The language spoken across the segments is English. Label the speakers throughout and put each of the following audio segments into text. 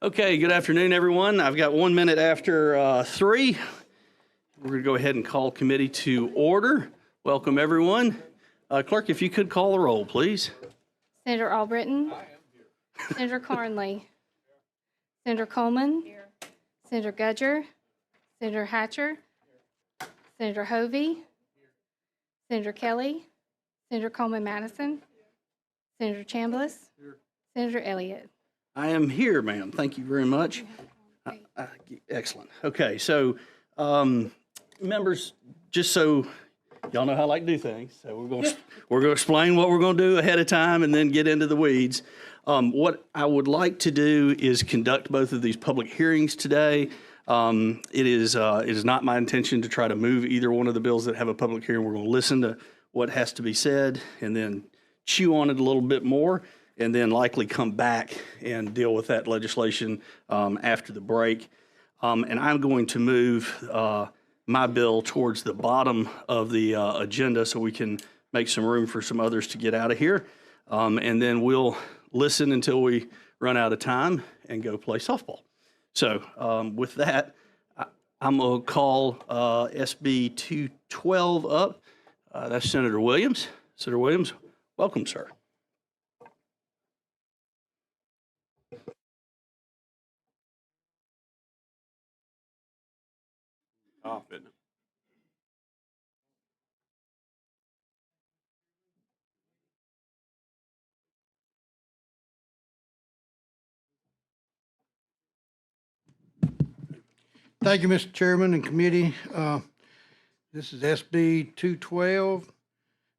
Speaker 1: Okay, good afternoon, everyone. I've got 1 minute after 3. We're going to go ahead and call committee to order. Welcome, everyone. Clerk, if you could call the roll, please.
Speaker 2: Senator Albritton. Senator Carnley. Senator Coleman. Senator Gudger. Senator Hatcher. Senator Hovey. Senator Kelly. Senator Coleman-Madison. Senator Chambliss. Senator Elliott.
Speaker 1: I am here, ma'am. Thank you very much. Excellent. Okay, so members, just so y'all know how I like to do things, so we're going to explain what we're going to do ahead of time and then get into the weeds. What I would like to do is conduct both of these public hearings today. It is not my intention to try to move either one of the bills that have a public hearing. We're going to listen to what has to be said and then chew on it a little bit more, and then likely come back and deal with that legislation after the break. And I'm going to move my bill towards the bottom of the agenda so we can make some room for some others to get out of here. And then we'll listen until we run out of time and go play softball. So with that, I'm going to call SB 212 up. That's Senator Williams. Senator Williams, welcome, sir.
Speaker 3: Thank you, Mr. Chairman and committee. This is SB 212.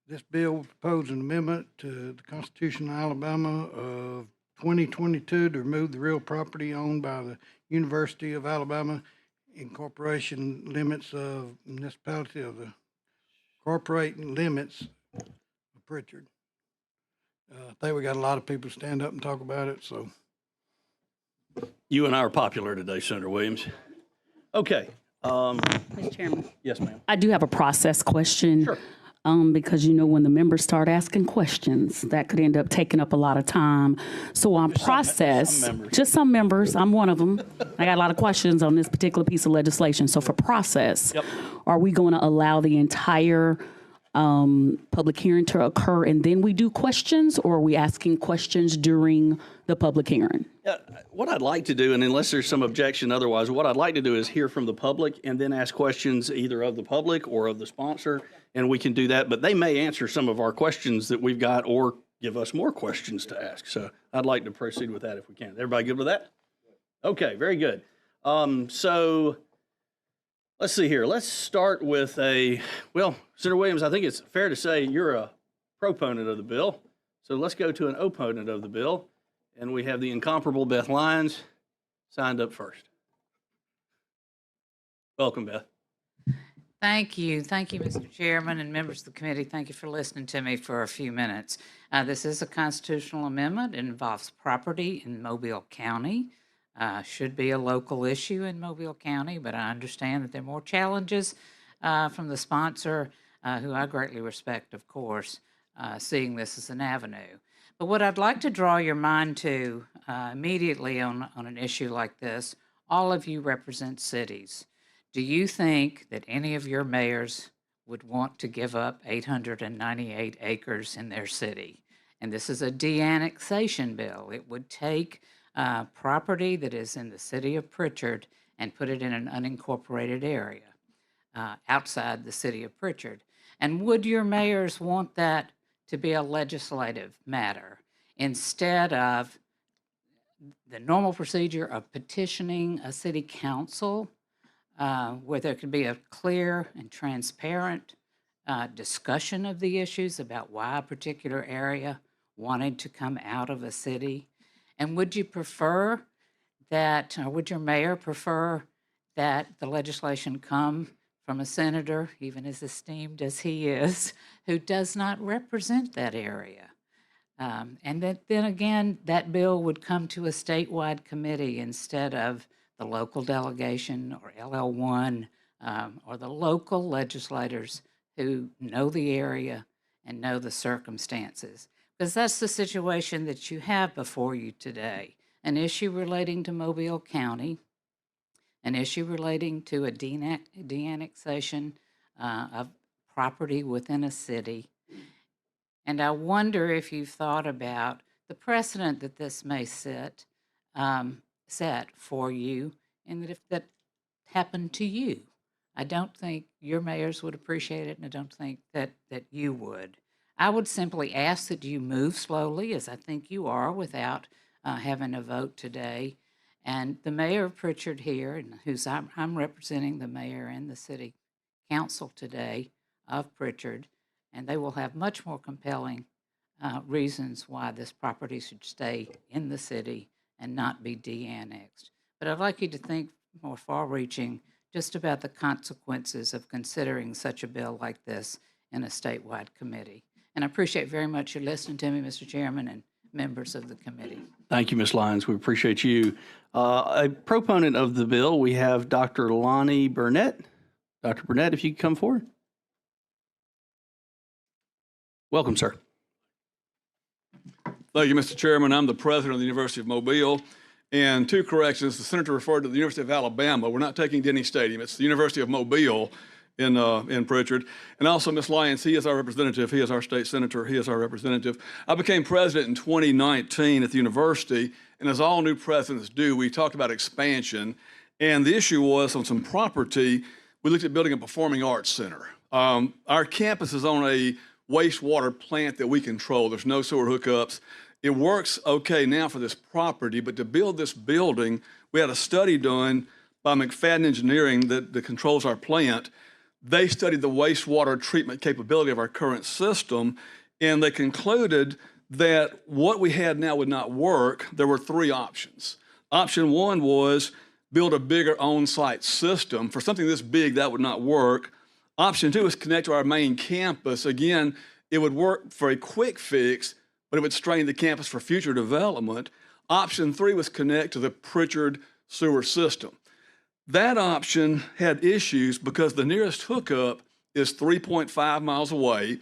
Speaker 3: This bill proposes an amendment to the Constitution of Alabama of 2022 to remove the real property owned by the University of Alabama incorporation limits of municipality of the corporating limits of Pritchard. I think we got a lot of people stand up and talk about it, so.
Speaker 1: You and I are popular today, Senator Williams. Okay.
Speaker 4: Mr. Chairman.
Speaker 1: Yes, ma'am.
Speaker 4: I do have a process question.
Speaker 1: Sure.
Speaker 4: Because when the members start asking questions, that could end up taking up a lot of time. So on process, just some members, I'm one of them. I got a lot of questions on this particular piece of legislation. So for process, Are we going to allow the entire public hearing to occur and then we do questions, or are we asking questions during the public hearing?
Speaker 1: What I'd like to do, and unless there's some objection otherwise, what I'd like to do is hear from the public and then ask questions either of the public or of the sponsor, and we can do that. But they may answer some of our questions that we've got or give us more questions to ask. So I'd like to proceed with that if we can. Everybody good with that? Okay, very good. So let's see here. Let's start with Senator Williams, I think it's fair to say you're a proponent of the bill. So let's go to an opponent of the bill. And we have the incomparable Beth Lyons signed up first. Welcome, Beth.
Speaker 5: Thank you. Thank you, Mr. Chairman and members of the committee. Thank you for listening to me for a few minutes. This is a constitutional amendment. It involves property in Mobile County. Should be a local issue in Mobile County, but I understand that there are more challenges from the sponsor, who I greatly respect, of course, seeing this as an avenue. But what I'd like to draw your mind to immediately on an issue like this, all of you represent cities. Do you think that any of your mayors would want to give up 898 acres in their city? And this is a de-annexation bill. It would take property that is in the city of Pritchard and put it in an unincorporated area outside the city of Pritchard. And would your mayors want that to be a legislative matter instead of the normal procedure of petitioning a city council where there could be a clear and transparent discussion of the issues about why a particular area wanted to come out of a city? And would you prefer that, or would your mayor prefer that the legislation come from a senator, even as esteemed as he is, who does not represent that area? And then again, that bill would come to a statewide committee instead of the local delegation or LL1 or the local legislators who know the area and know the circumstances. Because that's the situation that you have before you today. an issue relating to Mobile County, an issue relating to a de-annexation of property within a city. And I wonder if you've thought about the precedent that this may set for you, and that if that happened to you, I don't think your mayors would appreciate it, and I don't think that you would. I would simply ask that you move slowly, as I think you are, without having a vote today. And the mayor of Pritchard here, and I'm representing the mayor and the city council today of Pritchard, and they will have much more compelling reasons why this property should stay in the city and not be de-annexed. But I'd like you to think more far-reaching just about the consequences of considering such a bill like this in a statewide committee. And I appreciate very much you listening to me, Mr. Chairman, and members of the committee.
Speaker 1: Thank you, Ms. Lyons. We appreciate you. A proponent of the bill, we have Dr. Lonnie Burnett. Dr. Burnett, if you could come forward. Welcome, sir.
Speaker 6: Thank you, Mr. Chairman. I'm the president of the University of Mobile. And two corrections, the senator referred to the University of Alabama. We're not taking Denny Stadium. It's the University of Mobile in Pritchard. And also, Ms. Lyons, he is our representative. He is our state senator. He is our representative. I became president in 2019 at the university. And as all new presidents do, we talked about expansion. And the issue was on some property, we looked at building a performing arts center. Our campus is on a wastewater plant that we control. There's no sewer hookups. It works okay now for this property, but to build this building, we had a study done by McFadden Engineering that controls our plant. They studied the wastewater treatment capability of our current system, and they concluded that what we had now would not work. There were three options. Option one was build a bigger on-site system. For something this big, that would not work. Option two is connect to our main campus. Again, it would work for a quick fix, but it would strain the campus for future development. Option three was connect to the Pritchard sewer system. That option had issues because the nearest hookup is 3.5 miles away.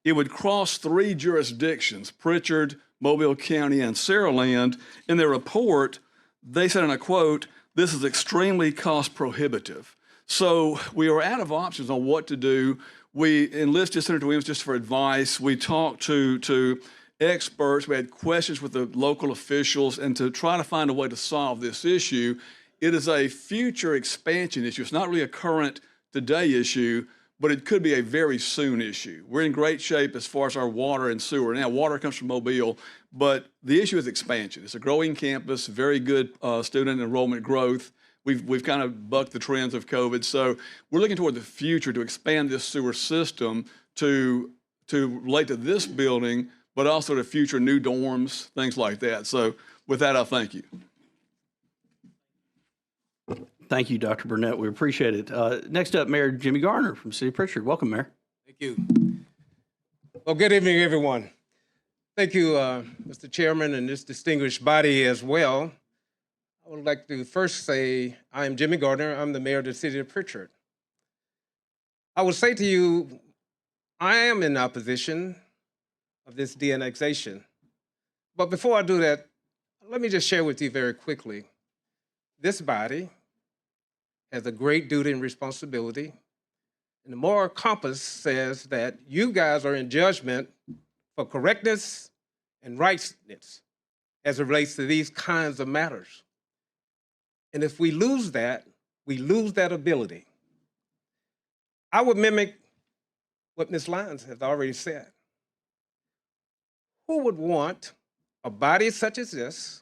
Speaker 6: It would cross three jurisdictions, Pritchard, Mobile County, and Saraland. In their report, they said, and I quote, "This is extremely cost prohibitive." So we were out of options on what to do. We enlisted Senator Williams just for advice. We talked to experts. We had questions with the local officials, and to try to find a way to solve this issue. It is a future expansion issue. It's not really a current today issue, but it could be a very soon issue. We're in great shape as far as our water and sewer. Now, water comes from Mobile, but the issue is expansion. It's a growing campus, very good student enrollment growth. We've kind of bucked the trends of COVID. So we're looking toward the future to expand this sewer system to relate to this building, but also to future new dorms, things like that. So with that, I thank you.
Speaker 1: Thank you, Dr. Burnett. We appreciate it. Next up, Mayor Jimmy Garner from City of Pritchard. Welcome, Mayor.
Speaker 7: Thank you. Well, good evening, everyone. Thank you, Mr. Chairman, and this distinguished body as well. I would like to first say I am Jimmy Gardner. I'm the mayor of the city of Pritchard. I would say to you, I am in opposition of this de-annexation. But before I do that, let me just share with you very quickly. This body has a great duty and responsibility. And the moral compass says that you guys are in judgment for correctness and rightness as it relates to these kinds of matters. And if we lose that ability. I would mimic what Ms. Lyons has already said. Who would want a body such as this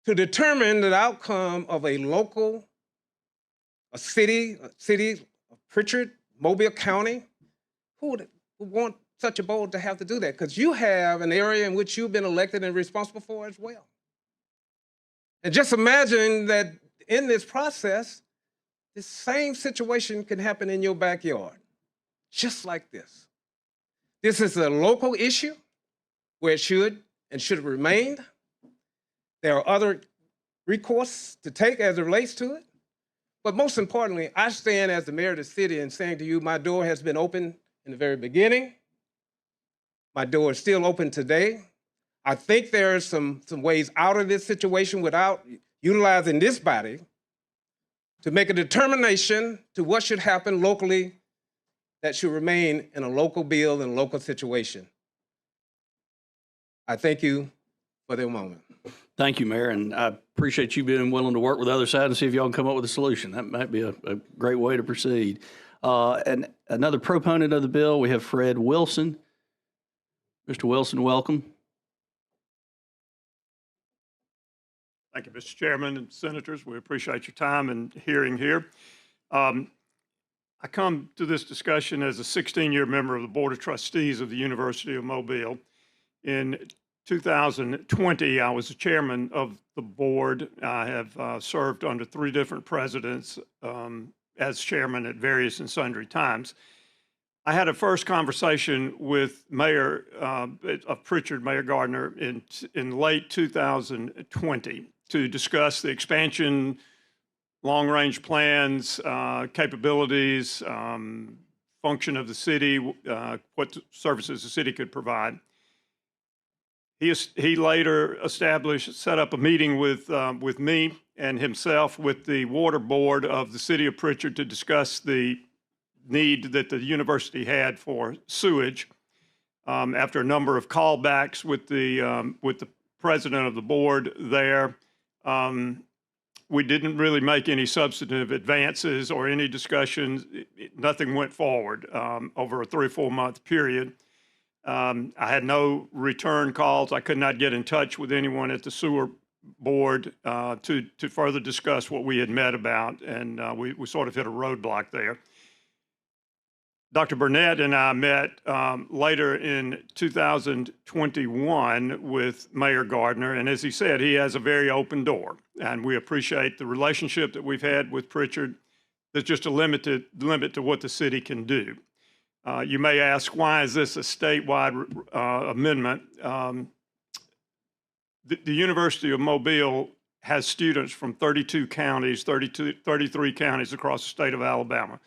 Speaker 7: to determine the outcome of a city of Pritchard, Mobile County? Who would want such a board to have to do that? Because you have an area in which you've been elected and responsible for as well. And just imagine that in this process, this same situation can happen in your backyard, just like this. This is a local issue where it should and should have remained. There are other recourse to take as it relates to it. But most importantly, I stand as the mayor of the city and saying to you, my door has been open in the very beginning. My door is still open today. I think there are some ways out of this situation without utilizing this body to make a determination to what should happen locally that should remain in a local bill and local situation. I thank you for the moment.
Speaker 1: Thank you, Mayor, and I appreciate you being willing to work with the other side and see if y'all can come up with a solution. That might be a great way to proceed. And another proponent of the bill, we have Fred Wilson. Mr. Wilson, welcome.
Speaker 8: Thank you, Mr. Chairman and Senators. We appreciate your time and hearing here. I come to this discussion as a 16-year member of the Board of Trustees of the University of Mobile. In 2020, I was the chairman of the board. I have served under 3 different presidents as chairman at various and sundry times. I had a first conversation with Mayor of Pritchard, Mayor Gardner, in late 2020 to discuss the expansion, long-range plans, capabilities, function of the city, what services the city could provide. He later set up a meeting with me and himself with the water board of the city of Pritchard to discuss the need that the university had for sewage. After a number of callbacks with the president of the board there, we didn't really make any substantive advances or any discussions. Nothing went forward over a 3 or 4 month period. I had no return calls. I could not get in touch with anyone at the sewer board to further discuss what we had met about, and we sort of hit a roadblock there. Dr. Burnett and I met later in 2021 with Mayor Gardner, and as he said, he has a very open door, and we appreciate the relationship that we've had with Pritchard. There's just a limit to what the city can do. You may ask, why is this a statewide amendment? The University of Mobile has students from 32 counties, 33 counties across the state of Alabama.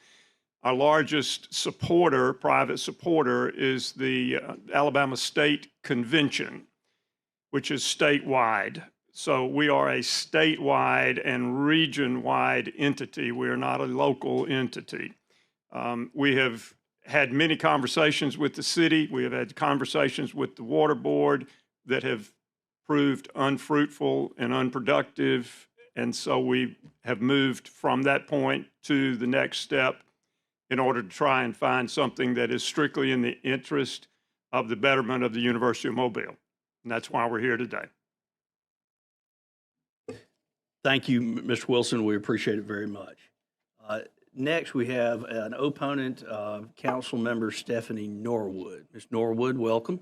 Speaker 8: Our largest supporter, private supporter, is the Alabama State Convention, which is statewide. So we are a statewide and region-wide entity. We are not a local entity. We have had many conversations with the city. We have had conversations with the water board that have proved unfruitful and unproductive. And so we have moved from that point to the next step in order to try and find something that is strictly in the interest of the betterment of the University of Mobile. And that's why we're here today.
Speaker 1: Thank you, Mr. Wilson. We appreciate it very much. Next, we have an opponent, Council Member Stephanie Norwood. Ms. Norwood, welcome.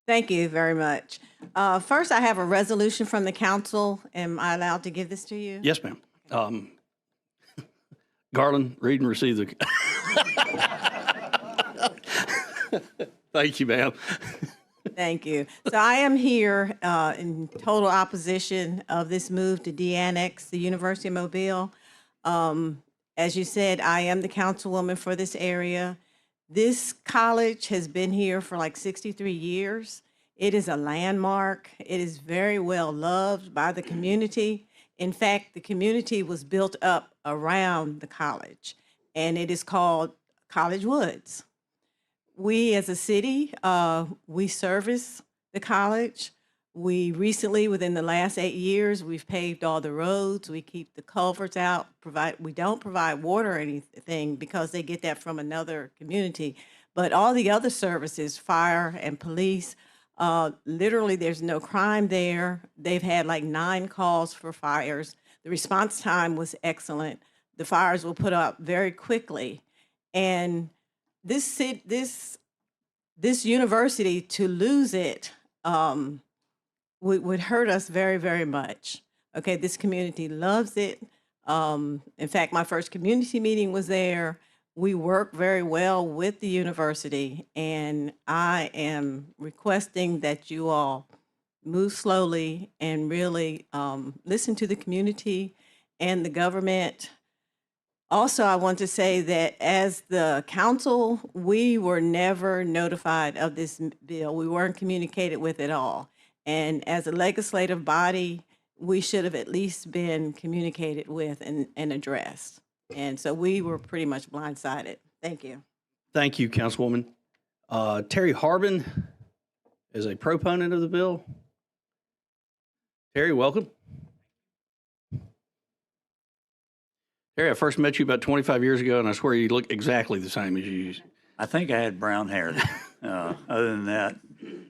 Speaker 9: Thank you very much. First, I have a resolution from the council. Am I allowed to give this to you?
Speaker 1: Yes, ma'am. Garland, read and receive the. Thank you, ma'am.
Speaker 9: Thank you. So I am here in total opposition of this move to de-annex the University of Mobile. As you said, I am the councilwoman for this area. This college has been here for like 63 years. It is a landmark. It is very well loved by the community. In fact, the community was built up around the college, and it is called College Woods. We as a city, we service the college. We recently, within the last 8 years, we've paved all the roads. We keep the culverts out. We don't provide water or anything because they get that from another community. But all the other services, fire and police, literally there's no crime there. They've had like 9 calls for fires. The response time was excellent. The fires were put out very quickly. And this university, to lose it, would hurt us very, very much. Okay, this community loves it. In fact, my first community meeting was there. We work very well with the university, and I am requesting that you all move slowly and really listen to the community and the government. Also, I want to say that as the council, we were never notified of this bill. We weren't communicated with at all. And as a legislative body, we should have at least been communicated with and addressed. And so we were pretty much blindsided. Thank you.
Speaker 1: Thank you, Councilwoman. Terry Harbin is a proponent of the bill. Terry, welcome. Terry, I first met you about 25 years ago, and I swear you look exactly the same as you.
Speaker 10: I think I had brown hair. Other than that,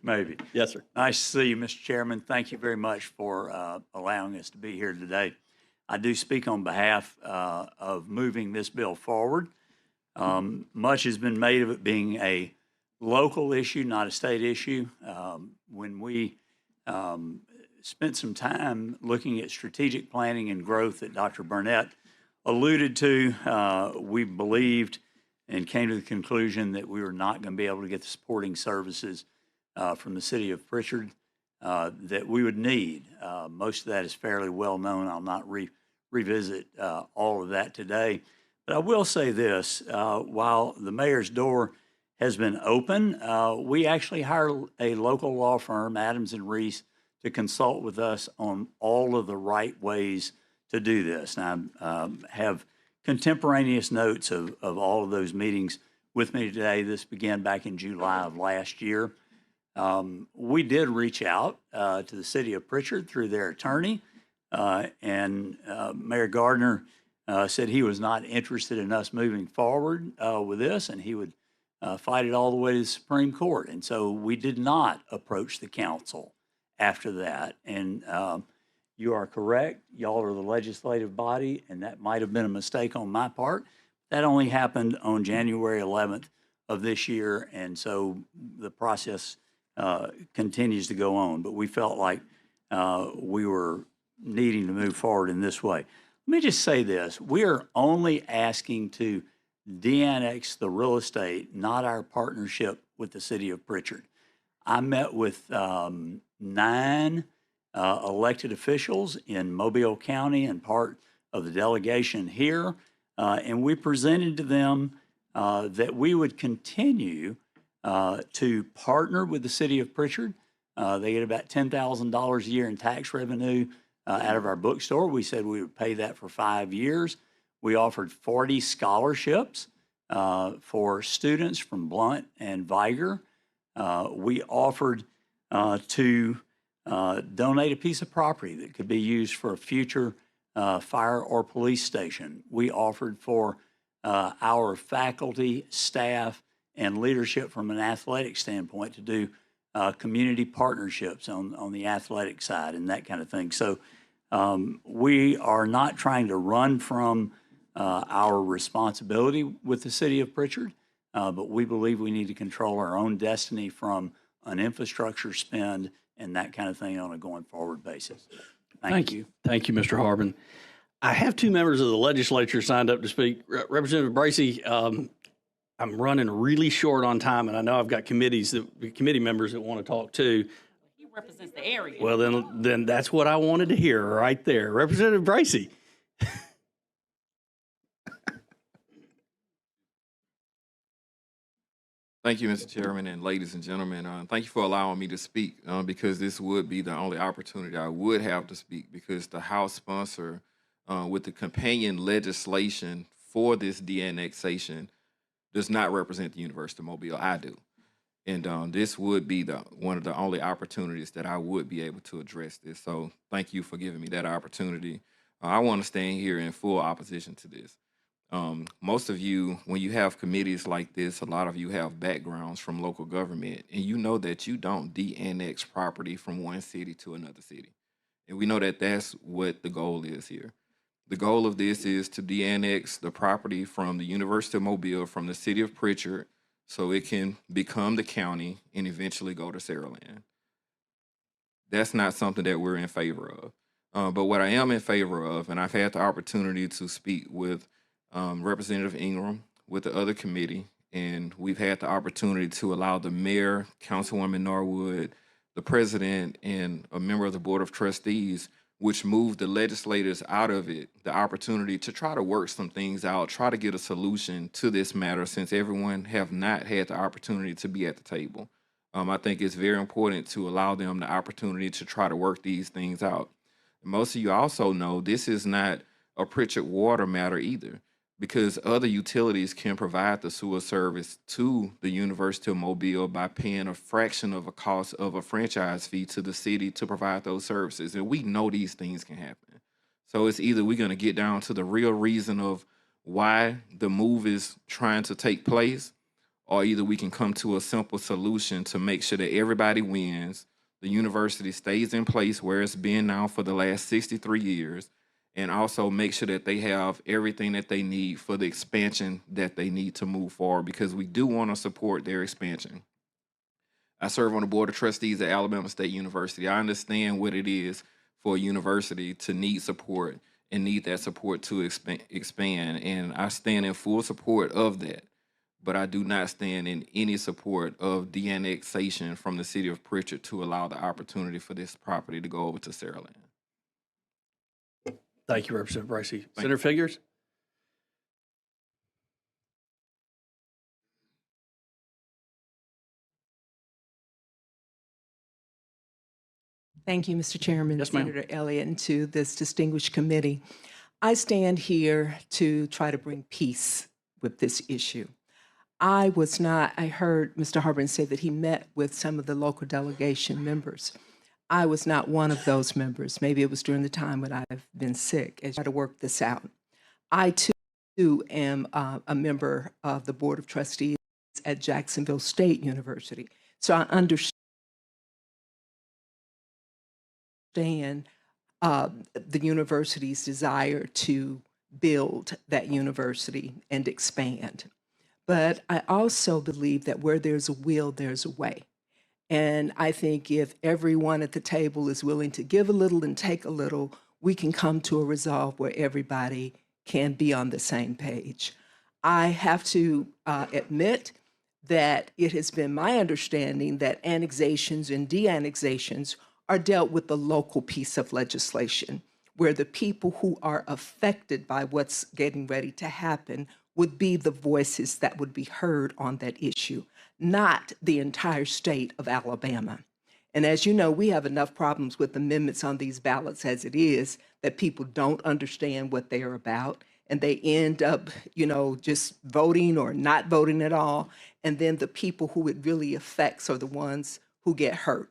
Speaker 10: maybe.
Speaker 1: Yes, sir.
Speaker 10: Nice to see you, Mr. Chairman. Thank you very much for allowing us to be here today. I do speak on behalf of moving this bill forward. Much has been made of it being a local issue, not a state issue. When we spent some time looking at strategic planning and growth that Dr. Burnett alluded to, we believed and came to the conclusion that we were not going to be able to get the supporting services from the city of Pritchard that we would need. Most of that is fairly well known. I'll not revisit all of that today. But I will say this, while the mayor's door has been open, we actually hired a local law firm, Adams and Reese, to consult with us on all of the right ways to do this. And I have contemporaneous notes of all of those meetings with me today. This began back in July of last year. We did reach out to the city of Pritchard through their attorney, and Mayor Gardner said he was not interested in us moving forward with this, and he would fight it all the way to the Supreme Court. And so we did not approach the council after that. And you are correct. Y'all are the legislative body, and that might have been a mistake on my part. That only happened on January 11th of this year, and so the process continues to go on. But we felt like we were needing to move forward in this way. Let me just say this. We are only asking to de-annex the real estate, not our partnership with the city of Pritchard. I met with 9 elected officials in Mobile County and part of the delegation here, and we presented to them that we would continue to partner with the city of Pritchard. They get about $10,000 a year in tax revenue out of our bookstore. We said we would pay that for 5 years. We offered 40 scholarships for students from Blount and Viger. We offered to donate a piece of property that could be used for a future fire or police station. We offered for our faculty, staff, and leadership from an athletic standpoint to do community partnerships on the athletic side and that kind of thing. So we are not trying to run from our responsibility with the city of Pritchard, but we believe we need to control our own destiny from an infrastructure spend and that kind of thing on a going forward basis. Thank you.
Speaker 1: Thank you, Mr. Harbin. I have 2 members of the legislature signed up to speak. Representative Bracy, I'm running really short on time, and I know I've got committee members that want to talk too.
Speaker 4: He represents the area.
Speaker 1: Well, then that's what I wanted to hear right there. Representative Bracy.
Speaker 11: Thank you, Mr. Chairman, and ladies and gentlemen. Thank you for allowing me to speak because this would be the only opportunity I would have to speak because the House sponsor with the companion legislation for this de-annexation does not represent the University of Mobile. I do. And this would be one of the only opportunities that I would be able to address this. So thank you for giving me that opportunity. I want to stand here in full opposition to this. Most of you, when you have committees like this, a lot of you have backgrounds from local government, and you know that you don't de-annex property from one city to another city. And we know that that's what the goal is here. The goal of this is to de-annex the property from the University of Mobile, from the city of Pritchard, so it can become the county and eventually go to Saraland. That's not something that we're in favor of. But what I am in favor of, and I've had the opportunity to speak with Representative Ingram, with the other committee, and we've had the opportunity to allow the mayor, Councilwoman Norwood, the president, and a member of the Board of Trustees which moved the legislators out of it the opportunity to try to work some things out, try to get a solution to this matter, since everyone have not had the opportunity to be at the table. I think it's very important to allow them the opportunity to try to work these things out. Most of you also know this is not a Pritchard water matter either, because other utilities can provide the sewer service to the University of Mobile by paying a fraction of a cost of a franchise fee to the city to provide those services. And we know these things can happen. So it's either we're going to get down to the real reason of why the move is trying to take place, or either we can come to a simple solution to make sure that everybody wins, the university stays in place where it's been now for the last 63 years, and also make sure that they have everything that they need for the expansion that they need to move forward, because we do want to support their expansion. I serve on the Board of Trustees at Alabama State University. I understand what it is for a university to need support and need that support to expand, and I stand in full support of that. But I do not stand in any support of de-annexation from the city of Pritchard to allow the opportunity for this property to go over to Saraland.
Speaker 1: Thank you, Representative Bracey. Senator Figures?
Speaker 12: Thank you, Mr. Chairman,
Speaker 1: Yes, ma'am.
Speaker 12: Senator Elliott, and to this distinguished committee. I stand here to try to bring peace with this issue. I heard Mr. Harbin say that he met with some of the local delegation members. I was not one of those members. Maybe it was during the time when I've been sick, as I try to work this out. I too am a member of the Board of Trustees at Jacksonville State University. So I understand the university's desire to build that university and expand. But I also believe that where there's a will, there's a way. And I think if everyone at the table is willing to give a little and take a little, we can come to a resolve where everybody can be on the same page. I have to admit that it has been my understanding that annexations and de-annexations are dealt with the local piece of legislation, where the people who are affected by what's getting ready to happen would be the voices that would be heard on that issue, not the entire state of Alabama. And as you know, we have enough problems with amendments on these ballots as it is, that people don't understand what they are about, and they end up, just voting or not voting at all. And then the people who it really affects are the ones who get hurt.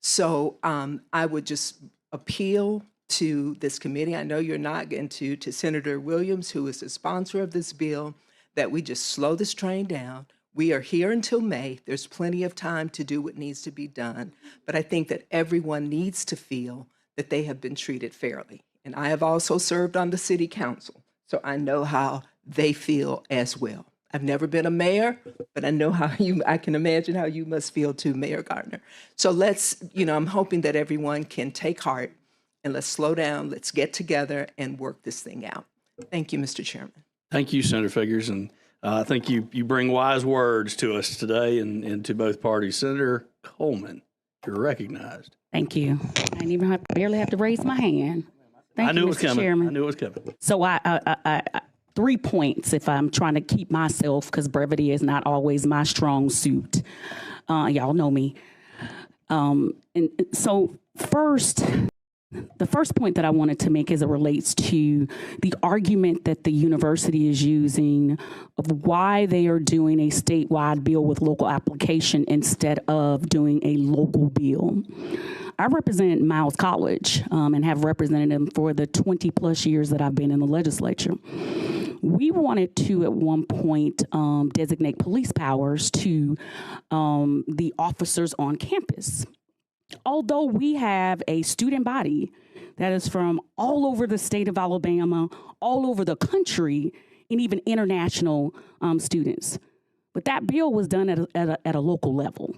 Speaker 12: So I would just appeal to this committee. I know you're not getting to Senator Williams, who is the sponsor of this bill, that we just slow this train down. We are here until May. There's plenty of time to do what needs to be done. But I think that everyone needs to feel that they have been treated fairly. And I have also served on the city council, so I know how they feel as well. I've never been a mayor, but I know I can imagine how you must feel too, Mayor Gardner. So let's, I'm hoping that everyone can take heart, and let's slow down, let's get together and work this thing out. Thank you, Mr. Chairman.
Speaker 1: Thank you, Senator Figures. And I think you bring wise words to us today and to both parties. Senator Coleman, you're recognized.
Speaker 4: Thanh you. I didn't even barely have to raise my hand.
Speaker 1: I knew it was
Speaker 4: Mr.
Speaker 1: coming.
Speaker 4: Chairman.
Speaker 1: I knew it was coming.
Speaker 4: So I 3 points if I'm trying to keep myself, because brevity is not always my strong suit. Y'all know me. And so the first point that I wanted to make as it relates to the argument that the university is using of why they are doing a statewide bill with local application instead of doing a local bill. I represent Miles College and have represented them for the 20 plus years that I've been in the legislature. We wanted to, at one point, designate police powers to the officers on campus. Although we have a student body that is from all over the state of Alabama, all over the country, and even international students. But that bill was done at a local level.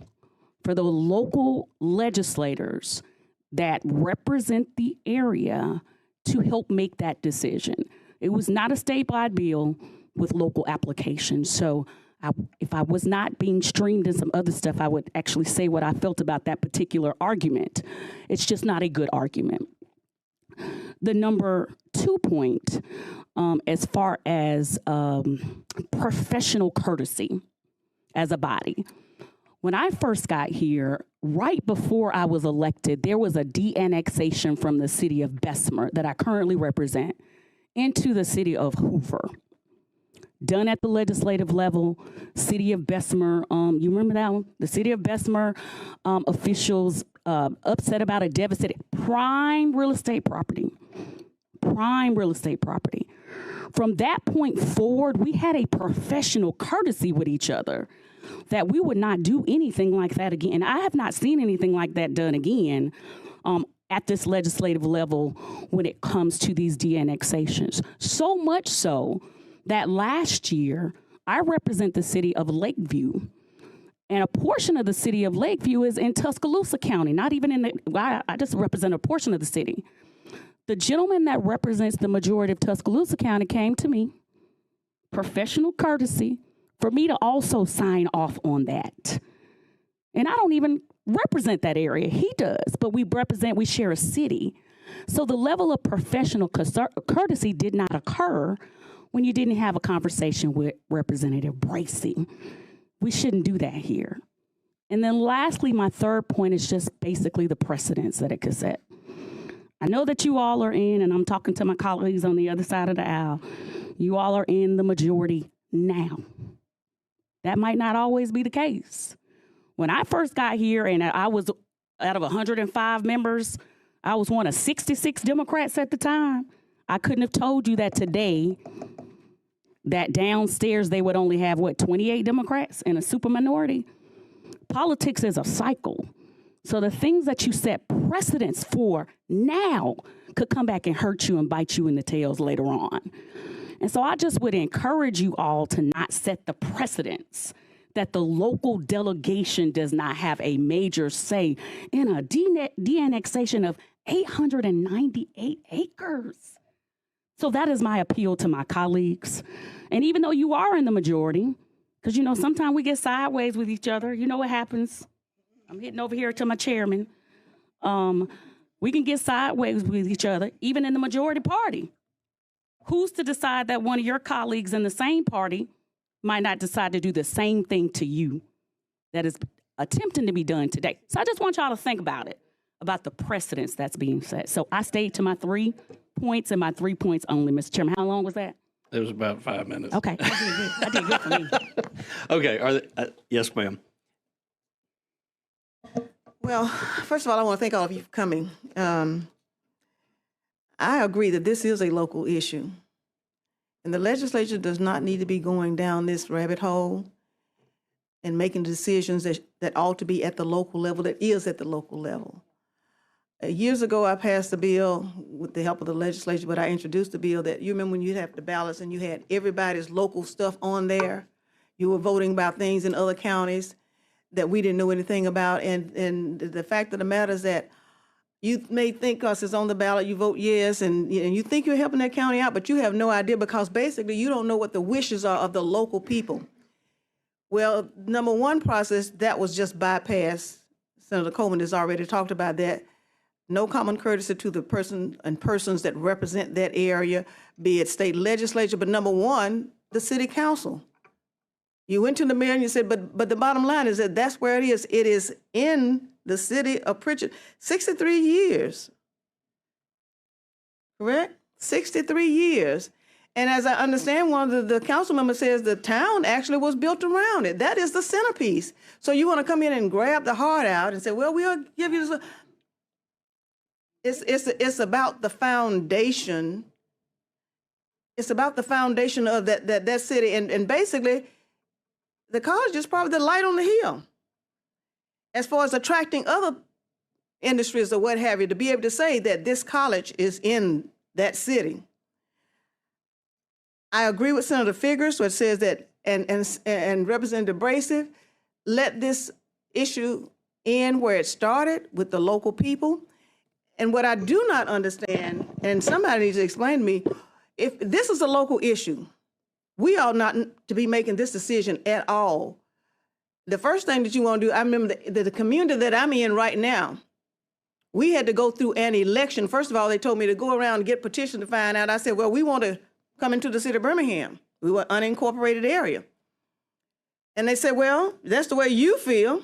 Speaker 4: For the local legislators that represent the area to help make that decision. It was not a statewide bill with local applications. So if I was not being streamed in some other stuff, I would actually say what I felt about that particular argument. It's just not a good argument. The number 2 point, as far as professional courtesy as a body. When I first got here, right before I was elected, there was a de-annexation from the city of Bessemer that I currently represent into the city of Hoover. Done at the legislative level, city of Bessemer, you remember that one? The city of Bessemer officials upset about a devastated prime real estate property. Prime real estate property. From that point forward, we had a professional courtesy with each other that we would not do anything like that again. And I have not seen anything like that done again at this legislative level when it comes to these de-annexations. So much so that last year, I represent the city of Lakeview. And a portion of the city of Lakeview is in Tuscaloosa County, not even in I just represent a portion of the city. The gentleman that represents the majority of Tuscaloosa County came to me, professional courtesy, for me to also sign off on that. And I don't even represent that area. He does, but we share a city. So the level of professional courtesy did not occur when you didn't have a conversation with Representative Bracey. We shouldn't do that here. And then lastly, my third point is just basically the precedents that it could set. I know that you all are in, and I'm talking to my colleagues on the other side of the aisle, you all are in the majority now. That might not always be the case. When I first got here and I was out of 105 members, I was one of 66 Democrats at the time. I couldn't have told you that today, that downstairs they would only have, 28 Democrats and a super minority? Politics is a cycle. So the things that you set precedents for now could come back and hurt you and bite you in the tails later on. And so I just would encourage you all to not set the precedents that the local delegation does not have a major say in a de-annexation of 898 acres. So that is my appeal to my colleagues. And even though you are in the majority, because, sometimes we get sideways with each other. You know what happens? I'm hitting over here to my chairman. We can get sideways with each other, even in the majority party. Who's to decide that one of your colleagues in the same party might not decide to do the same thing to you that is attempting to be done today? So I just want y'all to think about it, about the precedence that's being set. So I stayed to my 3 points and my 3 points only, Mr. Chairman. How long was that?
Speaker 1: It was about 5 minutes.
Speaker 4: Okay, I did good for me.
Speaker 1: Okay, yes, ma'am.
Speaker 9: Well, first of all, I want to thank all of you for coming. I agree that this is a local issue. And the legislature does not need to be going down this rabbit hole and making decisions that ought to be at the local level, that is at the local level. Years ago, I passed a bill with the help of the legislature, but I introduced the bill that, you remember when you have the ballots and you had everybody's local stuff on there? You were voting about things in other counties that we didn't know anything about. And the fact of the matter is that you may think because it's on the ballot, you vote yes, and you think you're helping that county out, but you have no idea because basically you don't know what the wishes are of the local people. Well, number one process, that was just bypassed. Senator Coleman has already talked about that. No common courtesy to the person and persons that represent that area, be it state legislature, but number one, the city council. You went to the mayor and you said, but the bottom line is that that's where it is. It is in the city of Pritchard. 63 years, correct? 63 years. And as I understand, one of the council members says the town actually was built around it. That is the centerpiece. So you want to come in and grab the heart out and say, well, we'll give you this. It's about the foundation. It's about the foundation of that city. And basically, the college is probably the light on the hill as far as attracting other industries or what have you, to be able to say that this college is in that city. I agree with Senator Figures, which says that, and Representative Bracey, let this issue end where it started with the local people. And what I do not understand, and somebody needs to explain to me, if this is a local issue, we ought not to be making this decision at all. The first thing that you want to do, I remember the community that I'm in right now,
Speaker 13: we had to go through an election. First of all, they told me to go around and get petitions to find out. I said, well, we want to come into the city of Birmingham. We were unincorporated area. And they said, well, that's the way you feel.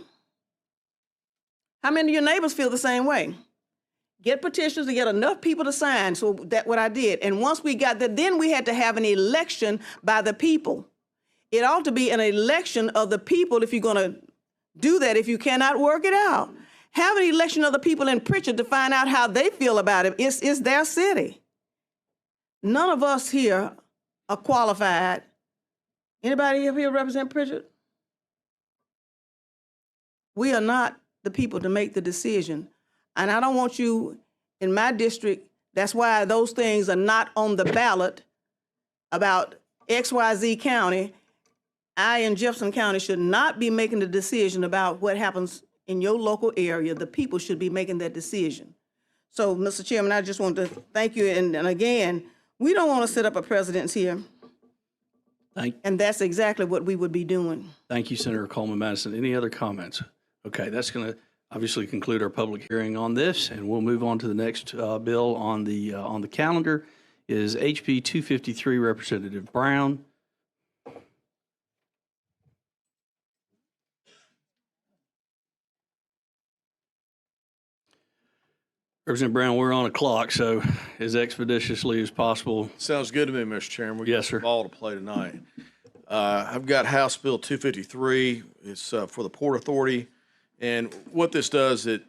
Speaker 13: How many of your neighbors feel the same way? Get petitions to get enough people to sign. So that's what I did. And once we got that, then we had to have an election by the people. It ought to be an election of the people if you're going to do that, if you cannot work it out. Have an election of the people in Pritchard to find out how they feel about it. It's their city. None of us here are qualified. Anybody here represent Pritchard? We are not the people to make the decision. And I don't want you in my district. That's why those things are not on the ballot about XYZ County. I in Jefferson County should not be making the decision about what happens in your local area. The people should be making that decision. So, Mr. Chairman, I just want to thank you. And again, we don't want to set up a precedence here. And that's exactly what we would be doing.
Speaker 1: Thank you, Senator Coleman Madison. Any other comments? Okay, that's going to obviously conclude our public hearing on this, and we'll move on to the next bill on the calendar is HB 253, Representative Brown. Representative Brown, we're on a clock, so as expeditiously as possible.
Speaker 14: Sounds good to me, Mr. Chairman. We
Speaker 1: Yes,
Speaker 14: got
Speaker 1: sir.
Speaker 14: a ball to play tonight. I've got House Bill 253. It's for the Port Authority. And what this does, it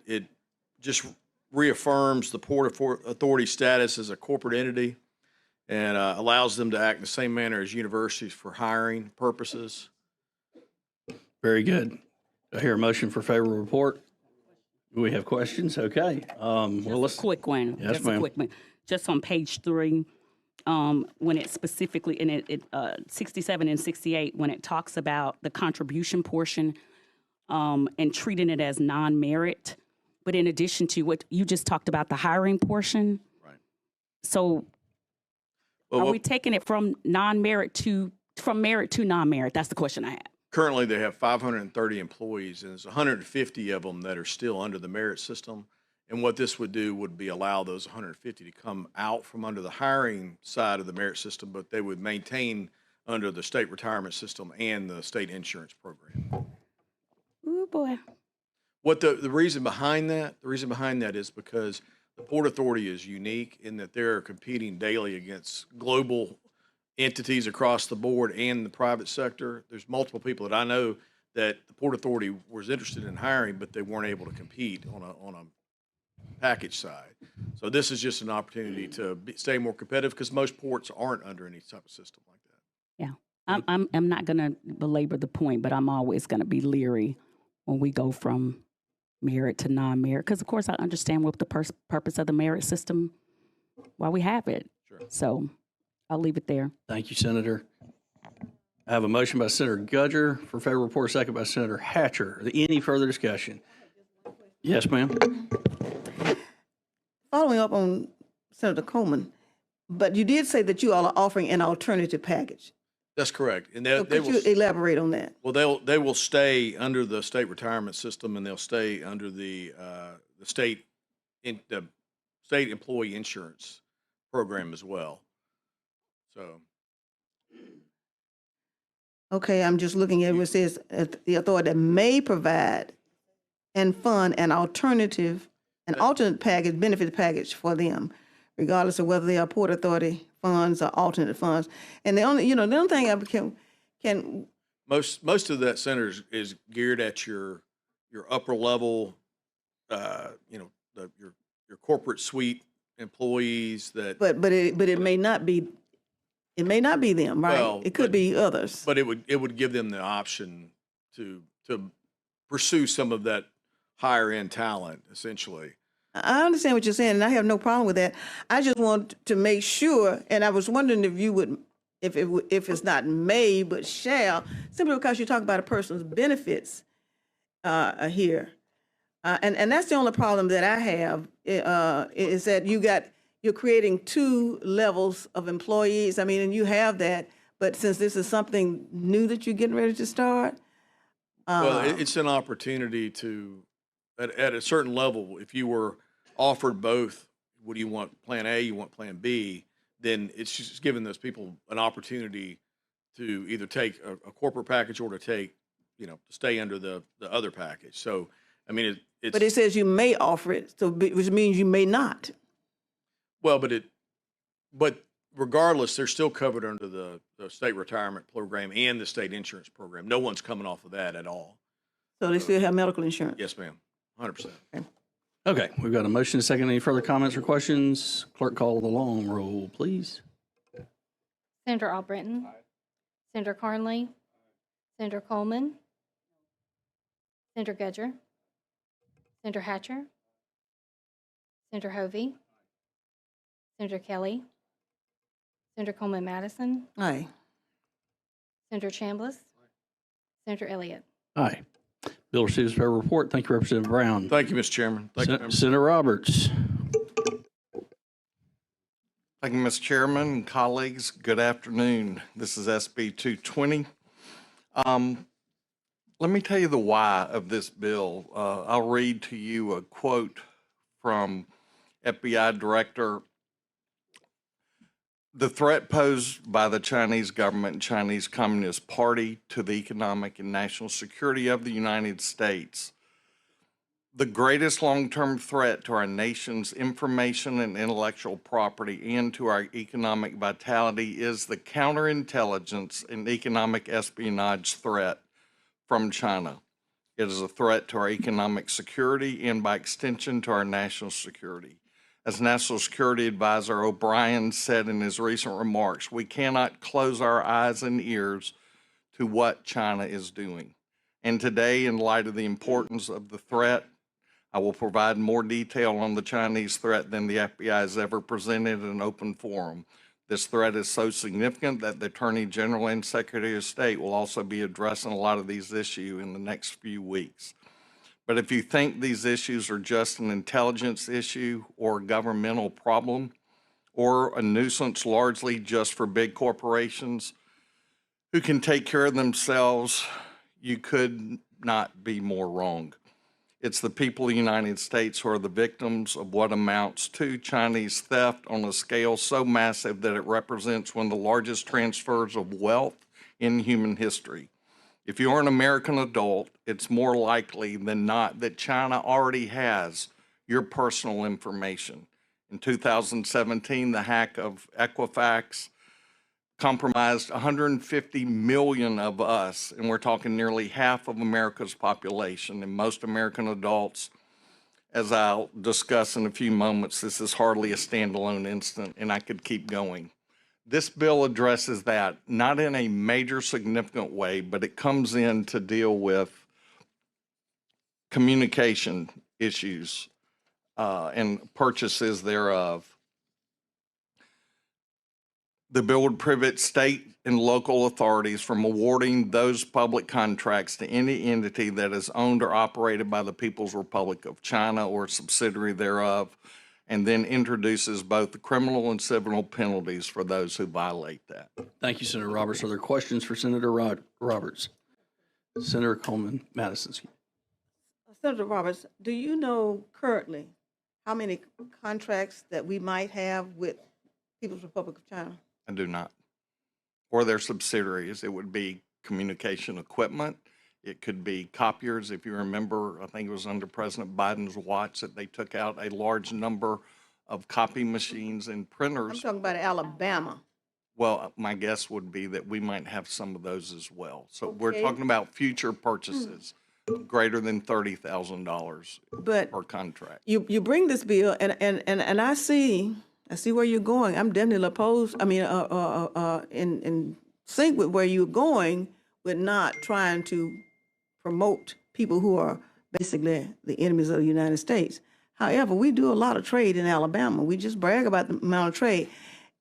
Speaker 14: just reaffirms the Port Authority status as a corporate entity and allows them to act in the same manner as universities for hiring purposes.
Speaker 1: Very good. Do I hear a motion for favorable report? Do we have questions? Okay. Well, let's.
Speaker 4: Quick one.
Speaker 1: Yes,
Speaker 4: Just
Speaker 1: ma'am.
Speaker 4: a quick one. Just on page 3, when it specifically, in it 67 and 68, when it talks about the contribution portion and treating it as non-merit, but in addition to what you just talked about, the hiring portion.
Speaker 14: Right.
Speaker 4: So
Speaker 14: Well,
Speaker 4: are we taking it from merit to non-merit? That's the question I have.
Speaker 14: currently, they have 530 employees, and there's 150 of them that are still under the merit system. And what this would do would be allow those 150 to come out from under the hiring side of the merit system, but they would maintain under the state retirement system and the state insurance program.
Speaker 4: Ooh, boy.
Speaker 14: What the reason behind that? The reason behind that is because the Port Authority is unique in that they're competing daily against global entities across the board and the private sector. There's multiple people that I know that the Port Authority was interested in hiring, but they weren't able to compete on a package side. So this is just an opportunity to stay more competitive because most ports aren't under any type of system like that.
Speaker 4: Yeah. I'm not going to belabor the point, but I'm always going to be leery when we go from merit to non-merit, because of course I understand what the purpose of the merit system, why we have it.
Speaker 14: Sure.
Speaker 4: So I'll leave it there.
Speaker 1: Thank you, Senator. I have a motion by Senator Gudger for favorable report, second by Senator Hatcher. Any further discussion? Yes, ma'am.
Speaker 13: Following up on Senator Coleman, but you did say that you all are offering an alternative package.
Speaker 14: That's correct. And
Speaker 13: So
Speaker 14: they
Speaker 13: could
Speaker 14: will,
Speaker 13: you elaborate on that?
Speaker 14: well, they will stay under the state retirement system, and they'll stay under the state employee insurance program as well. So
Speaker 13: Okay, I'm just looking at what it says, the authority may provide and fund an alternate package, benefit package for them, regardless of whether they are Port Authority funds or alternate funds. And the only thing I can
Speaker 14: most of that center is geared at your upper level, your corporate suite employees that.
Speaker 13: but it may not be. It may not be them, right?
Speaker 14: Well,
Speaker 13: it could be others.
Speaker 14: But it would give them the option to pursue some of that higher end talent, essentially.
Speaker 13: I understand what you're saying, and I have no problem with that. I just want to make sure, and I was wondering if you would, if it's not may but shall, simply because you talk about a person's benefits here, and that's the only problem that I have is that you're creating two levels of employees. I mean, and you have that, but since this is something new that you're getting ready to start,
Speaker 14: Well, it's an opportunity to, at a certain level, if you were offered both, what do you want, plan A, you want plan B, then it's just giving those people an opportunity to either take a corporate package or to take, to stay under the other package. So, I mean, it's.
Speaker 13: But it says you may offer it, which means you may not.
Speaker 14: Well, but regardless, they're still covered under the state retirement program and the state insurance program. No one's coming off of that at all.
Speaker 13: So they still have medical insurance?
Speaker 14: Yes, ma'am. 100%.
Speaker 1: Okay, we've got a motion and a second. Any further comments or questions? Clerk, call the long roll, please.
Speaker 2: Senator Albritton? Senator Carnley? Senator Coleman? Senator Gudger? Senator Hatcher? Senator Hovey? Senator Kelly? Senator Coleman Madison?
Speaker 13: Aye.
Speaker 2: Senator Chambliss? Senator Elliott?
Speaker 1: Aye. Bill receives fair report. Thank you, Representative Brown.
Speaker 14: Thank you, Mr. Chairman. Thank you, members.
Speaker 1: Senator Roberts.
Speaker 15: Thank you, Mr. Chairman and colleagues. Good afternoon. This is SB 220. Let me tell you the why of this bill. I'll read to you a quote from FBI Director. The threat posed by the Chinese government and Chinese Communist Party to the economic and national security of the United States. The greatest long-term threat to our nation's information and intellectual property and to our economic vitality is the counterintelligence and economic espionage threat from China. It is a threat to our economic security and by extension to our national security. As National Security Advisor O'Brien said in his recent remarks, we cannot close our eyes and ears to what China is doing. And today, in light of the importance of the threat, I will provide more detail on the Chinese threat than the FBI has ever presented in an open forum. This threat is so significant that the Attorney General and Secretary of State will also be addressing a lot of these issues in the next few weeks. But if you think these issues are just an intelligence issue or a governmental problem or a nuisance largely just for big corporations who can take care of themselves, you could not be more wrong. It's the people of the United States who are the victims of what amounts to Chinese theft on a scale so massive that it represents one of the largest transfers of wealth in human history. If you're an American adult, it's more likely than not that China already has your personal information. In 2017, the hack of Equifax compromised 150 million of us, and we're talking nearly half of America's population. And most American adults, as I'll discuss in a few moments, this is hardly a standalone incident, and I could keep going. This bill addresses that, not in a major significant way, but it comes in to deal with communication issues and purchases thereof. The bill would prohibit state and local authorities from awarding those public contracts to any entity that is owned or operated by the People's Republic of China or a subsidiary thereof, and then introduces both the criminal and civil penalties for those who violate that.
Speaker 1: Thank you, Senator Roberts. Are there questions for Senator Roberts? Senator Coleman Madison.
Speaker 13: Senator Roberts, do you know currently how many contracts that we might have with People's Republic of China?
Speaker 15: I do not. Or their subsidiaries. It would be communication equipment. It could be copiers. If you remember, I think it was under President Biden's watch that they took out a large number of copy machines and printers.
Speaker 13: I'm talking about Alabama.
Speaker 15: Well, my guess would be that we might have some of those as well. So we're
Speaker 13: Okay.
Speaker 15: talking about future purchases greater than $30,000 per contract.
Speaker 13: You bring this bill, and I see where you're going. I'm definitely opposed. I mean, in sync with where you're going, with not trying to promote people who are basically the enemies of the United States. However, we do a lot of trade in Alabama. We just brag about the amount of trade.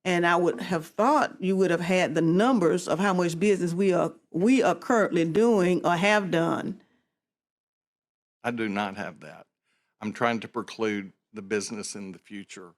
Speaker 13: And I would have thought you would have had the numbers of how much business we are currently doing or have done.
Speaker 15: I do not have that. I'm trying to preclude the business in the future.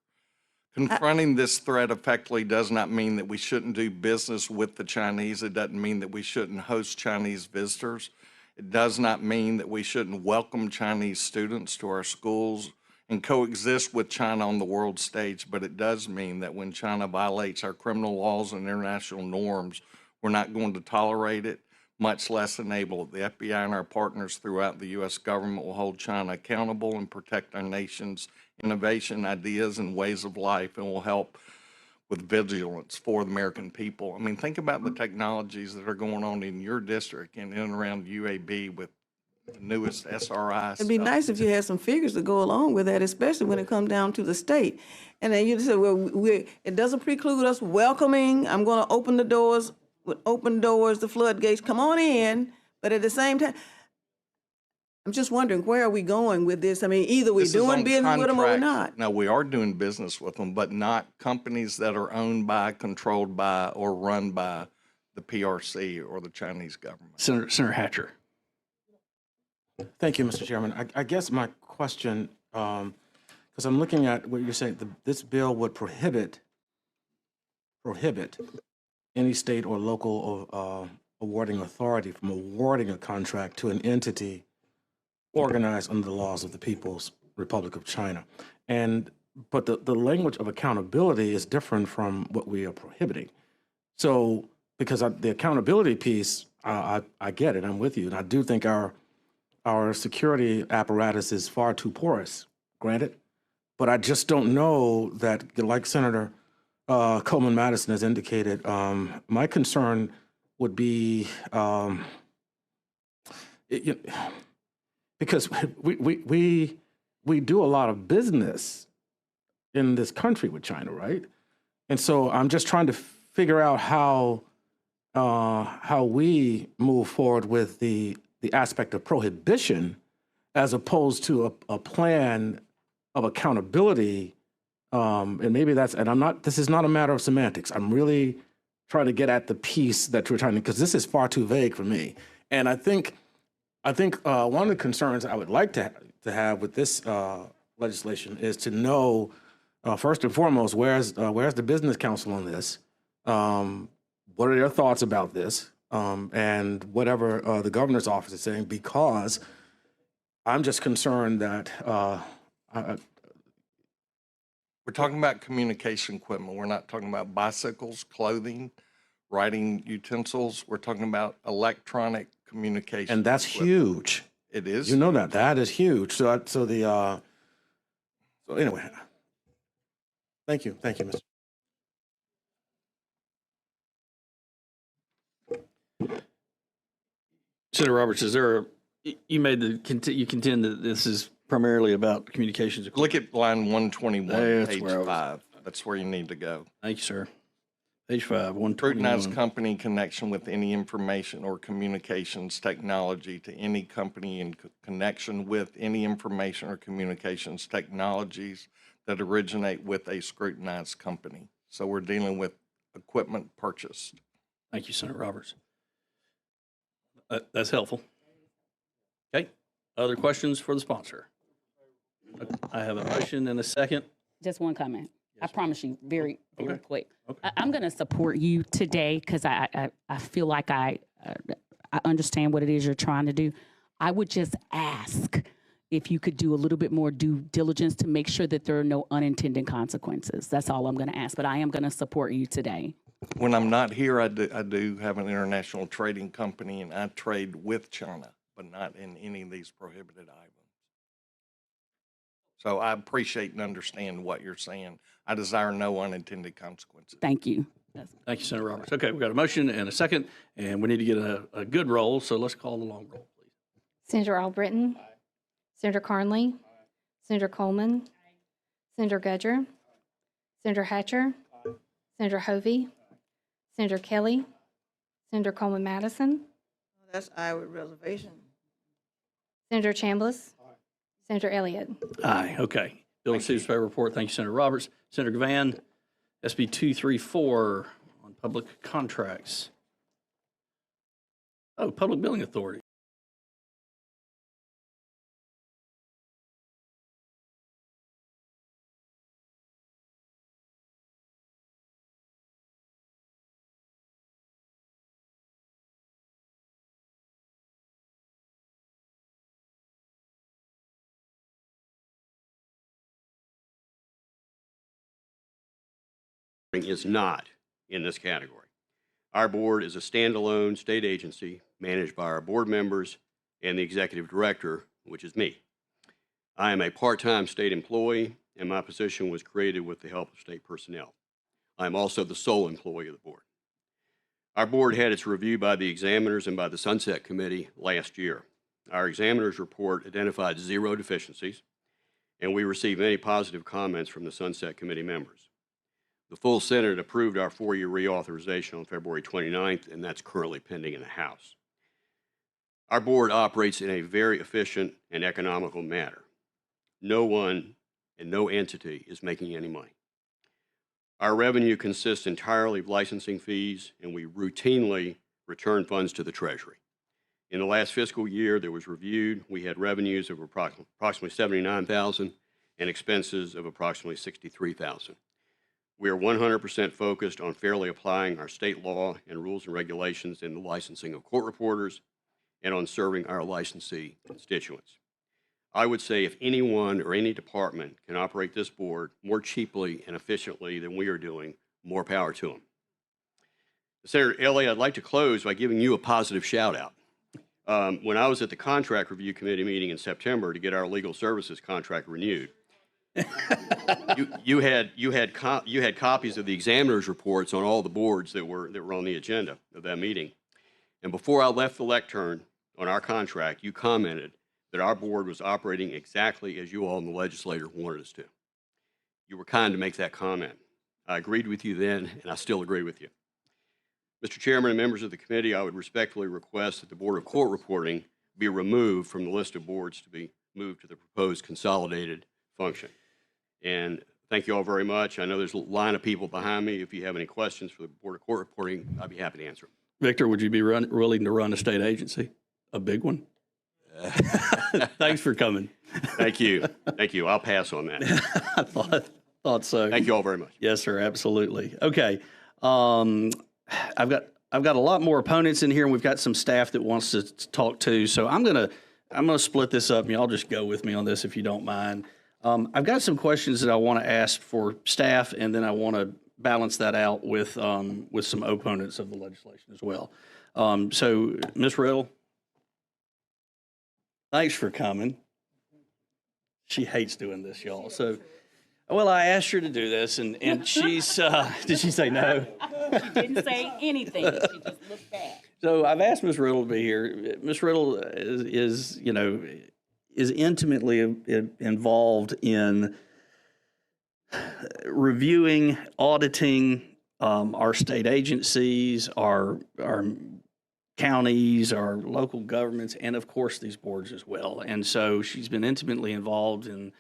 Speaker 15: Confronting this threat effectively does not mean that we shouldn't do business with the Chinese. It doesn't mean that we shouldn't host Chinese visitors. It does not mean that we shouldn't welcome Chinese students to our schools and coexist with China on the world stage, but it does mean that when China violates our criminal laws and international norms, we're not going to tolerate it, much less enable it. The FBI and our partners throughout the U.S. government will hold China accountable and protect our nation's innovation, ideas, and ways of life, and will help with vigilance for the American people. I mean, think about the technologies that are going on in your district and in and around UAB with the newest SRI
Speaker 13: It'd be
Speaker 15: stuff.
Speaker 13: nice if you had some figures to go along with that, especially when it comes down to the state. And then you say, well, it doesn't preclude us welcoming. I'm going to open the doors, with open doors, the floodgates, come on in. But at the same time, I'm just wondering, where are we going with this? I mean, either we're
Speaker 15: This is
Speaker 13: doing
Speaker 15: on
Speaker 13: business with them or we're
Speaker 15: contracts.
Speaker 13: not.
Speaker 15: No, we are doing business with them, but not companies that are owned by, controlled by, or run by the PRC or the Chinese government.
Speaker 1: Senator Hatcher.
Speaker 16: Thank you, Mr. Chairman. I guess my question, because I'm looking at what you're saying, this bill would prohibit any state or local awarding authority from awarding a contract to an entity organized under the laws of the People's Republic of China. But the language of accountability is different from what we are prohibiting. So, because the accountability piece, I get it, I'm with you. And I do think our security apparatus is far too porous, granted. But I just don't know that, like Senator Coleman Madison has indicated, my concern would be, because we do a lot of business in this country with China, right? And so I'm just trying to figure out how we move forward with the aspect of prohibition as opposed to a plan of accountability. And maybe this is not a matter of semantics. I'm really trying to get at the piece that we're trying to, because this is far too vague for me. And I think one of the concerns I would like to have with this legislation is to know, first and foremost, where's the Business Council on this? What are their thoughts about this? And whatever the governor's office is saying, because I'm just concerned that
Speaker 15: We're talking about communication equipment. We're not talking about bicycles, clothing, writing utensils. We're talking about electronic communication.
Speaker 16: and that's
Speaker 15: equipment.
Speaker 16: huge.
Speaker 15: It is.
Speaker 16: You know that is huge. So anyway, thank you, Mr.
Speaker 1: Senator Roberts, you contend that this is primarily about communications equipment?
Speaker 15: Look at line 121,
Speaker 1: That's
Speaker 15: page
Speaker 1: where I was-
Speaker 15: 5. That's where you need to go.
Speaker 1: Thank you, sir. Page 5, 121.
Speaker 15: Scrutinize company connection with any information or communications technology to any company in connection with any information or communications technologies that originate with a scrutinized company. So we're dealing with equipment purchased.
Speaker 1: Thank you, Senator Roberts. That's helpful. Okay, other questions for the sponsor? I have a motion and a second.
Speaker 4: Just one comment. I promise you, very
Speaker 1: Okay.
Speaker 4: quick.
Speaker 1: Okay.
Speaker 4: I'm going to support you today because I feel like I understand what it is you're trying to do. I would just ask if you could do a little bit more due diligence to make sure that there are no unintended consequences. That's all I'm going to ask, but I am going to support you today.
Speaker 15: When I'm not here, I do have an international trading company, and I trade with China, but not in any of these prohibited items. So I appreciate and understand what you're saying. I desire no unintended consequences.
Speaker 4: Thank you.
Speaker 1: Thank you, Senator Roberts. Okay, we've got a motion and a second, and we need to get a good roll, so let's call the long roll, please.
Speaker 2: Senator Albritton? Senator Carnley? Senator Coleman? Senator Gudger? Senator Hatcher? Senator Hovey? Senator Kelly? Senator Coleman Madison?
Speaker 13: That's aye with reservation.
Speaker 2: Senator Chambliss? Senator Elliott?
Speaker 1: Aye, okay. Bill receives favor report. Thank you, Senator Roberts. Senator Gavan, SB 234 on public contracts. Oh, Public Billing Authority.
Speaker 17: is not in this category. Our board is a standalone state agency managed by our board members and the executive director, which is me. I am a part-time state employee, and my position was created with the help of state personnel. I am also the sole employee of the board. Our board had its review by the examiners and by the Sunset Committee last year. Our examiner's report identified 0 deficiencies, and we received many positive comments from the Sunset Committee members. The full Senate approved our 4-year reauthorization on February 29th, and that's currently pending in the House. Our board operates in a very efficient and economical manner. No one and no entity is making any money. Our revenue consists entirely of licensing fees, and we routinely return funds to the Treasury. In the last fiscal year that was reviewed, we had revenues of approximately $79,000 and expenses of approximately $63,000. We are 100% focused on fairly applying our state law and rules and regulations in the licensing of court reporters and on serving our licensee constituents. I would say if anyone or any department can operate this board more cheaply and efficiently than we are doing, more power to them. Senator Elliott, I'd like to close by giving you a positive shout out. When I was at the Contract Review Committee meeting in September to get our legal services contract renewed, you had copies of the examiner's reports on all the boards that were on the agenda of that meeting. And before I left the lectern on our contract, you commented that our board was operating exactly as you all in the legislature wanted us to. You were kind to make that comment. I agreed with you then, and I still agree with you. Mr. Chairman and members of the committee, I would respectfully request that the Board of Court Reporting be removed from the list of boards to be moved to the proposed consolidated function. And thank you all very much. I know there's a line of people behind me. If you have any questions for the Board of Court Reporting, I'd be happy to answer them.
Speaker 1: Victor, would you be willing to run a state agency? A big one? Thanks for coming.
Speaker 17: Thank you. Thank you. I'll pass on that.
Speaker 1: I thought so.
Speaker 17: Thank you all very much.
Speaker 1: Yes, sir. Absolutely. Okay. I've got a lot more opponents in here, and we've got some staff that wants to talk too. So I'm gonna split this up, and y'all just go with me on this if you don't mind. I've got some questions that I want to ask for staff, and then I want to balance that out with some opponents of the legislation as well. So, Ms. Riddle, thanks for coming. She hates doing this, y'all. So, well, I asked her to do this, and she's did she say no?
Speaker 4: She didn't say anything. She just looked back.
Speaker 1: So I've asked Ms. Riddle to be here. Ms. Riddle is intimately involved in reviewing, auditing our state agencies, our counties, our local governments, and of course these boards as well. And so she's been intimately involved in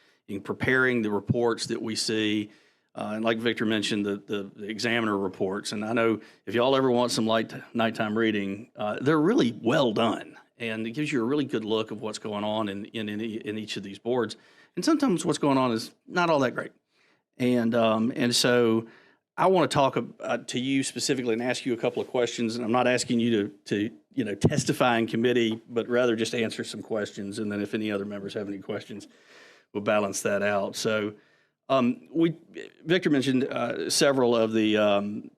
Speaker 1: preparing the reports that we see. And like Victor mentioned, the examiner reports. And I know if y'all ever want some nighttime reading, they're really well done. And it gives you a really good look of what's going on in each of these boards. And sometimes what's going on is not all that great. And so I want to talk to you specifically and ask you a couple of questions. And I'm not asking you to testify in committee, but rather just answer some questions. And then if any other members have any questions, we'll balance that out. So Victor mentioned several of the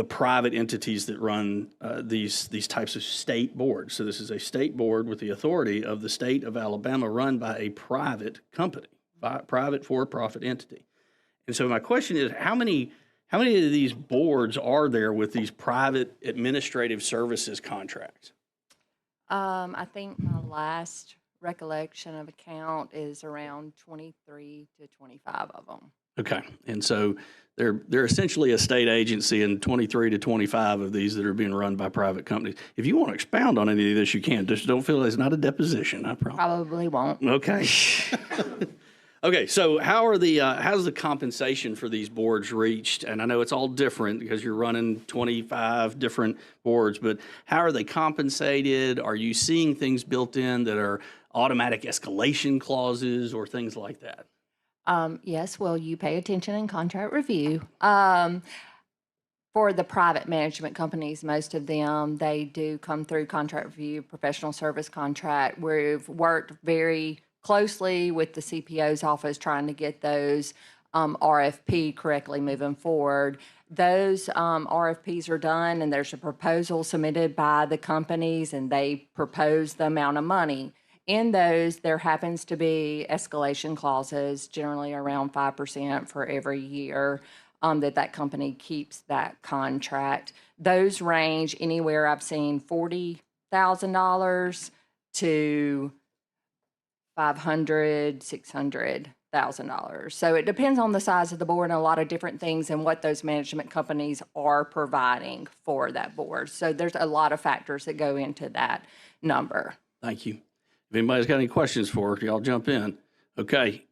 Speaker 1: private entities that run these types of state boards. So this is a state board with the authority of the state of Alabama, run by a private company, private for-profit entity. And so my question is, how many of these boards are there with these private administrative services contracts?
Speaker 18: I think my last recollection of a count is around 23 to 25 of them.
Speaker 1: Okay, and so they're essentially a state agency, and 23 to 25 of these that are being run by private companies. If you want to expound on any of this, you can. Just don't feel it's not a deposition, I promise.
Speaker 18: Probably won't.
Speaker 1: Okay. Okay, so how's the compensation for these boards reached? And I know it's all different because you're running 25 different boards, but how are they compensated? Are you seeing things built in that are automatic escalation clauses or things like that?
Speaker 18: Yes, well, you pay attention in contract review. For the private management companies, most of them, they do come through contract review, professional service contract. We've worked very closely with the CPO's office trying to get those RFP correctly moving forward. Those RFPs are done, and there's a proposal submitted by the companies, and they propose the amount of money. In those, there happens to be escalation clauses, generally around 5% for every year that company keeps that contract. Those range anywhere, I've seen $40,000 to $500,000, $600,000. So it depends on the size of the board and a lot of different things and what those management companies are providing for that board. So there's a lot of factors that go into that number.
Speaker 1: Thank you. If anybody's got any questions for her, y'all jump in. Okay.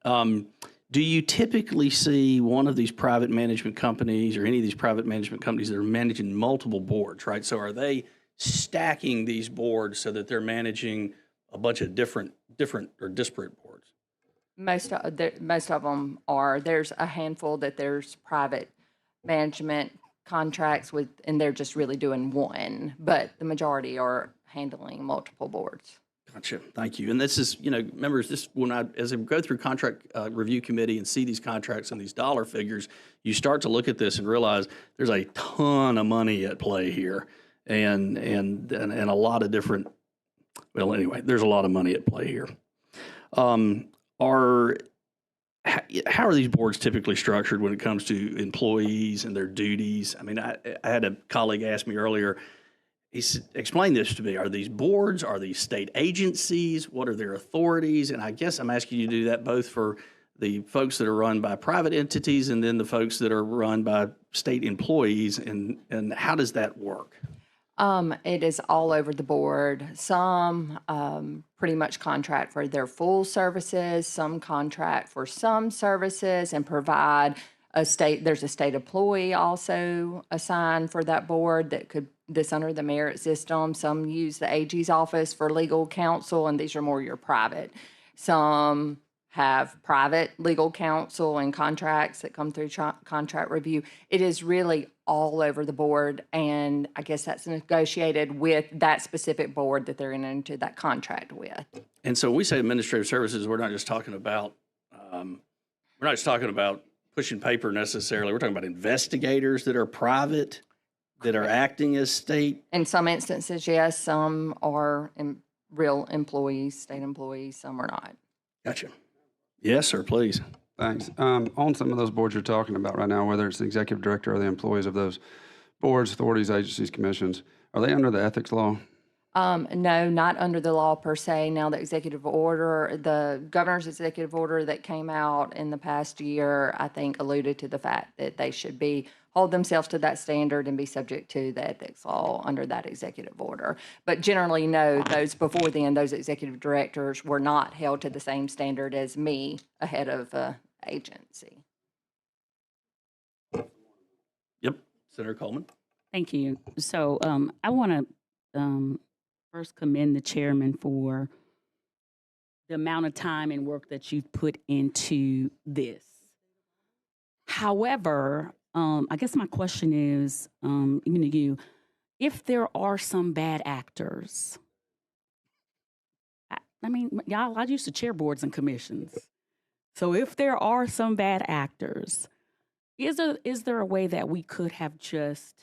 Speaker 1: Do you typically see one of these private management companies or any of these private management companies that are managing multiple boards, right? So are they stacking these boards so that they're managing a bunch of different or disparate boards?
Speaker 18: Most of them are. There's a handful that there's private management contracts with, and they're just really doing one, but the majority are handling multiple boards.
Speaker 1: Gotcha. Thank you. And this is, members, as I go through contract review committee and see these contracts and these dollar figures, you start to look at this and realize there's a ton of money at play here, and a lot of different. Well, anyway, there's a lot of money at play here. How are these boards typically structured when it comes to employees and their duties? I mean, I had a colleague ask me earlier. He explained this to me. Are these boards? Are these state agencies? What are their authorities? And I guess I'm asking you to do that both for the folks that are run by private entities and then the folks that are run by state employees. And how does that work?
Speaker 18: It is all over the board. Some pretty much contract for their full services, some contract for some services and provide there's a state employee also assigned for that board that's under the merit system. Some use the AG's office for legal counsel, and these are more your private. Some have private legal counsel and contracts that come through contract review. It is really all over the board, and I guess that's negotiated with that specific board that they're into that contract with.
Speaker 1: And so when we say administrative services, we're not just talking about pushing paper necessarily. We're talking about investigators that are private, that are acting as state.
Speaker 18: In some instances, yes. Some are real employees, state employees. Some are not.
Speaker 1: Gotcha. Yes, sir, please.
Speaker 19: Thanks. On some of those boards you're talking about right now, whether it's the executive director or the employees of those boards, authorities, agencies, commissions, are they under the ethics law?
Speaker 18: No, not under the law per se. Now, the governor's executive order that came out in the past year, I think alluded to the fact that they should hold themselves to that standard and be subject to the ethics law under that executive order. But generally, no, those executive directors were not held to the same standard as me, a head of agency.
Speaker 1: Yep. Senator Coleman.
Speaker 4: Thank you. So I want to first commend the chairman for the amount of time and work that you've put into this. However, I guess my question is, even to you, if there are some bad actors, I mean, y'all, I used to chair boards and commissions. So if there are some bad actors, is there a way that we could have just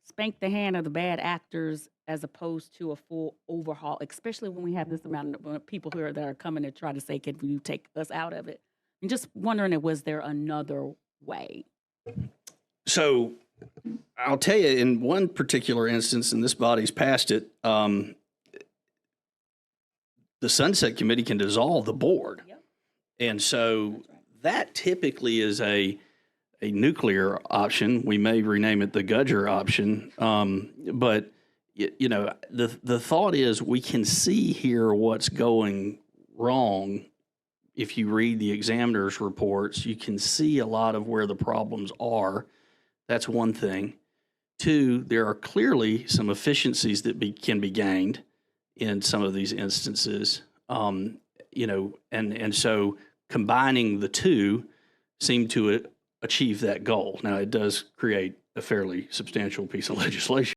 Speaker 4: spanked the hand of the bad actors as opposed to a full overhaul, especially when we have this amount of people here that are coming to try to say, can you take us out of it? And just wondering, was there another way?
Speaker 1: So I'll tell you, in one particular instance, and this body's passed it, the Sunset Committee can dissolve the board. Yep. And so that typically is a nuclear option. We may rename it the Gudger option. But, the thought is we can see here what's going wrong. If you read the examiner's reports, you can see a lot of where the problems are. That's one thing. Two, there are clearly some efficiencies that can be gained in some of these instances. And so combining the two seem to achieve that goal. Now, it does create a fairly substantial piece of legislation.